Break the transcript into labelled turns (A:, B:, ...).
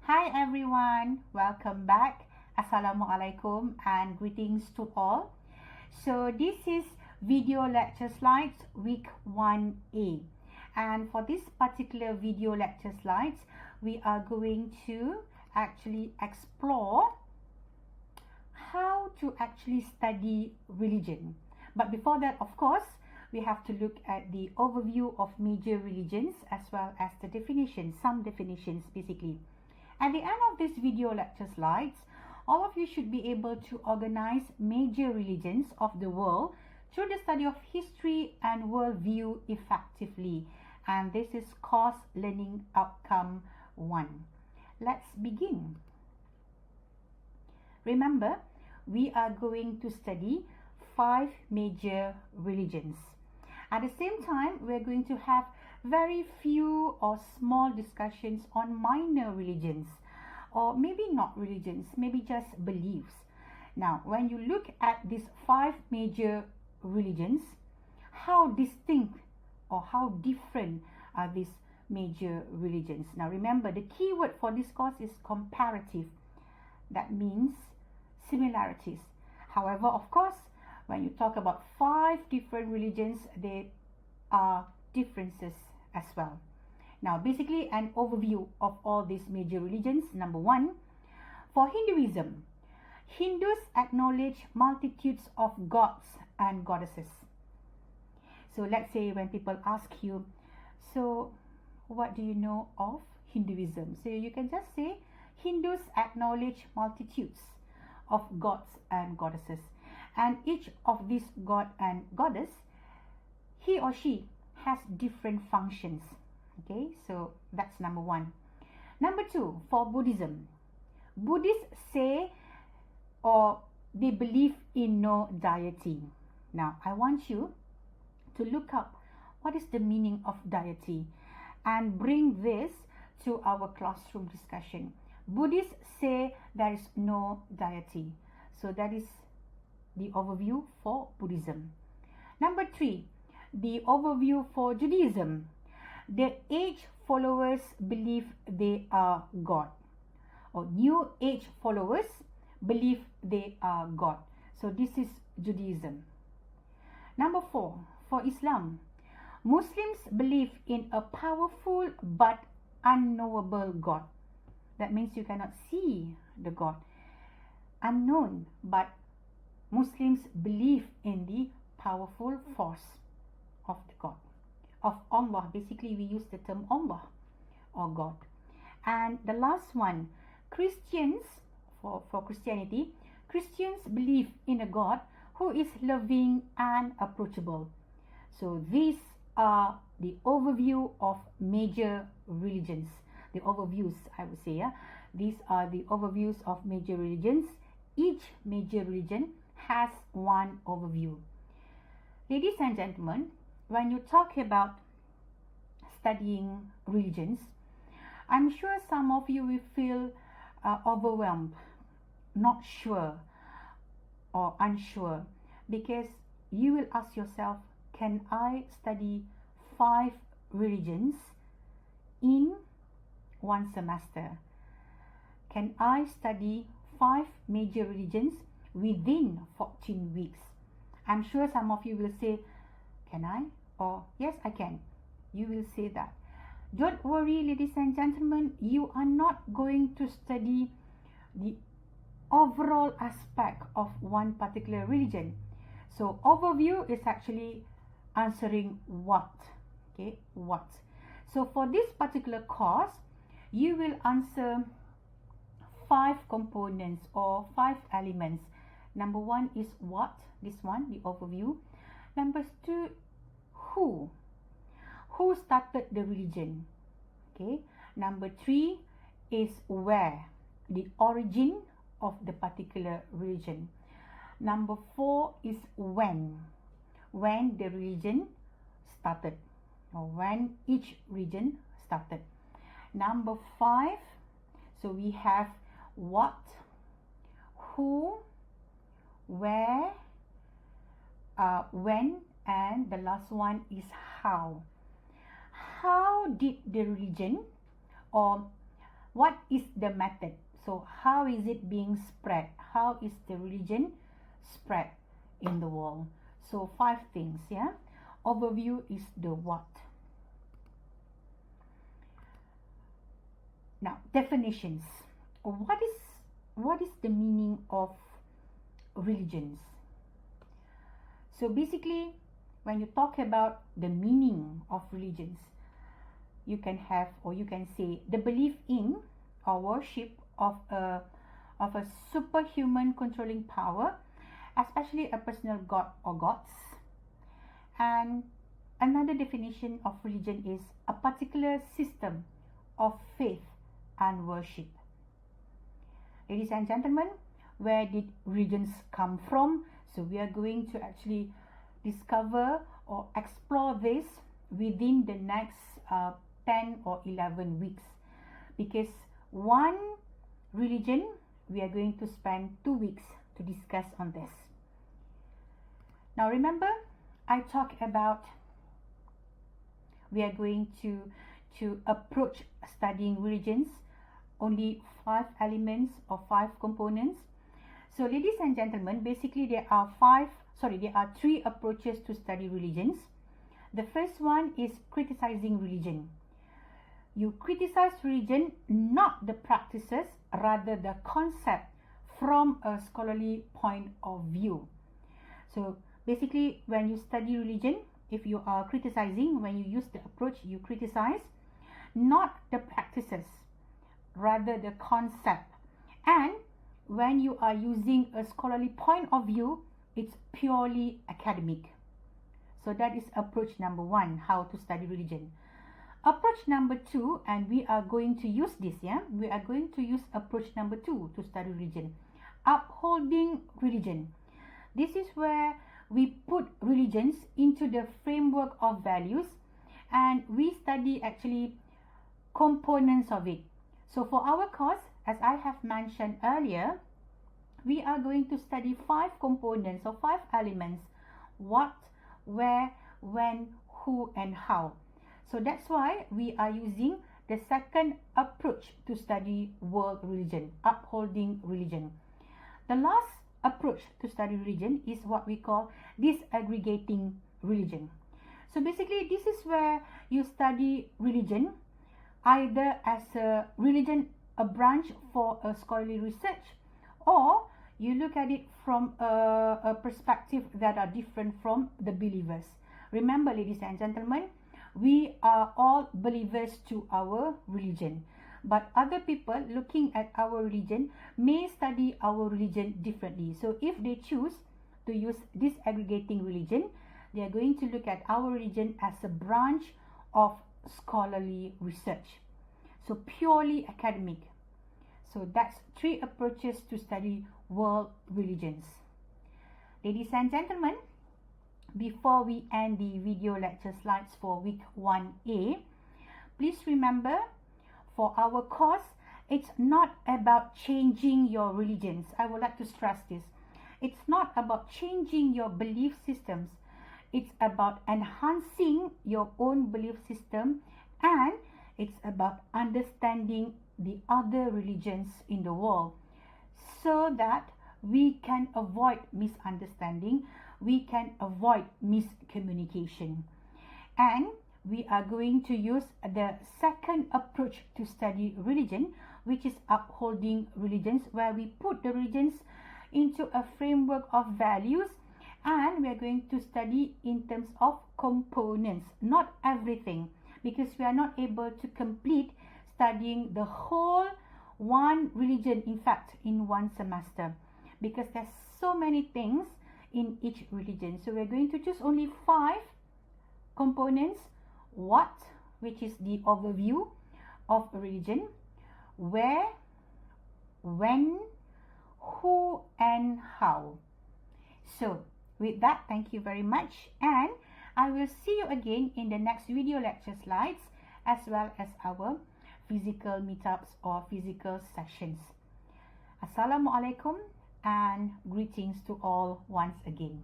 A: Hi everyone, welcome back. Assalamualaikum and greetings to all. So this is video lecture slides week 1A, and for this particular video lecture slides we are going to actually explore how to actually study religion. But before that, of course, we have to look at the overview of major religions as well as the definitions, some definitions basically. At the end of this video lecture slides, all of you should be able to organize major religions of the world through the study of history and worldview effectively. And this is course learning outcome 1. Let's begin. Remember, we are going to study 5 major religions. At the same time, we're going to have very few or small discussions on minor religions, or maybe not religions, maybe just beliefs. Now, when you look at these 5 major religions, how distinct or how different are these major religions? Now, remember, the key word for this course is comparative. That means similarities. However, of course, when you talk about 5 different religions, there are differences as well. Now, basically an overview of all these major religions. Number 1, for Hinduism, Hindus acknowledge multitudes of gods and goddesses. So let's say when people ask you, so what do you know of Hinduism? So you can just say Hindus acknowledge multitudes of gods and goddesses, and each of these god and goddess, he or she has different functions. Okay, so that's number 1. Number 2, for Buddhism, Buddhists say or they believe in no deity. Now, I want you to look up what is the meaning of deity and bring this to our classroom discussion. Buddhists say there is no deity. So that is the overview for Buddhism. Number 3, the overview for Judaism. The Age followers believe they are God, or New Age followers believe they are God. So this is Judaism. Number 4, for Islam, Muslims believe in a powerful but unknowable God. That means you cannot see the God. Unknown, but Muslims believe in the powerful force of the God, of Allah. Basically, we use the term Allah or God. And the last one, Christians, for Christianity, Christians believe in a God who is loving and approachable. So these are the overview of major religions. The overviews, I would say. These are the overviews of major religions. Each major religion has one overview. Ladies and gentlemen, when you talk about studying religions, I'm sure some of you will feel overwhelmed, not sure or unsure, because you will ask yourself, can I study 5 religions in 1 semester? Can I study 5 major religions within 14 weeks? I'm sure some of you will say, can I? Or yes, I can. You will say that. Don't worry, ladies and gentlemen, you are not going to study the overall aspect of one particular religion. So overview is actually answering what. Okay, what. So for this particular course, you will answer 5 components or 5 elements. Number 1 is what, this one, the overview. Number 2, who started the religion. Okay. Number 3 is where, the origin of the particular religion. Number 4 is when the religion started, or when each religion started. Number 5, so we have what, who, where, when, and the last one is how. How did the religion, or what is the method? So how is it being spread? How is the religion spread in the world? So 5 things, yeah. Overview is the what. Now, definitions. What is the meaning of religions? So basically, when you talk about the meaning of religions, you can have, or you can say, the belief in or worship of a superhuman controlling power, especially a personal god or gods. And another definition of religion is a particular system of faith and worship. Ladies and gentlemen, where did religions come from? So we are going to actually discover or explore this within the next 10 or 11 weeks, because one religion we are going to spend 2 weeks to discuss on this. Now remember, I talked about we are going to approach studying religions only 5 elements or 5 components. So ladies and gentlemen, basically there are 3 approaches to study religions. The first one is criticizing religion. You criticize religion, not the practices, rather the concept from a scholarly point of view. So basically, when you study religion, if you are criticizing, when you use the approach, you criticize not the practices, rather the concept. And when you are using a scholarly point of view, it's purely academic. So that is approach number 1, how to study religion. Approach number 2, and we are going to use this, we are going to use approach number 2 to study religion. Upholding religion. This is where we put religions into the framework of values, and we study actually components of it. So for our course, as I have mentioned earlier, we are going to study 5 components or 5 elements: what, where, when, who, and how. So that's why we are using the second approach to study world religion, upholding religion. The last approach to study religion is what we call disaggregating religion. So basically, this is where you study religion either as a religion, a branch for a scholarly research, or you look at it from a perspective that are different from the believers. Remember, ladies and gentlemen, we are all believers to our religion, but other people looking at our religion may study our religion differently. So if they choose to use disaggregating religion, they are going to look at our religion as a branch of scholarly research, so purely academic. So that's 3 approaches to study world religions. Ladies and gentlemen, before we end the video lecture slides for week 1A, please remember, for our course, it's not about changing your religions. I would like to stress this. It's not about changing your belief systems. It's about enhancing your own belief system, and it's about understanding the other religions in the world, so that we can avoid misunderstanding, we can avoid miscommunication. And we are going to use the second approach to study religion, which is upholding religions, where we put the religions into a framework of values, and we are going to study in terms of components, not everything, because we are not able to complete studying the whole one religion, in fact, in one semester, because there's so many things in each religion. So we're going to choose only 5 components: what, which is the overview of a religion; where, when, who, and how. So with that, thank you very much, and I will see you again in the next video lecture slides, as well as our physical meetups or physical sessions. Assalamualaikum and greetings to all once again.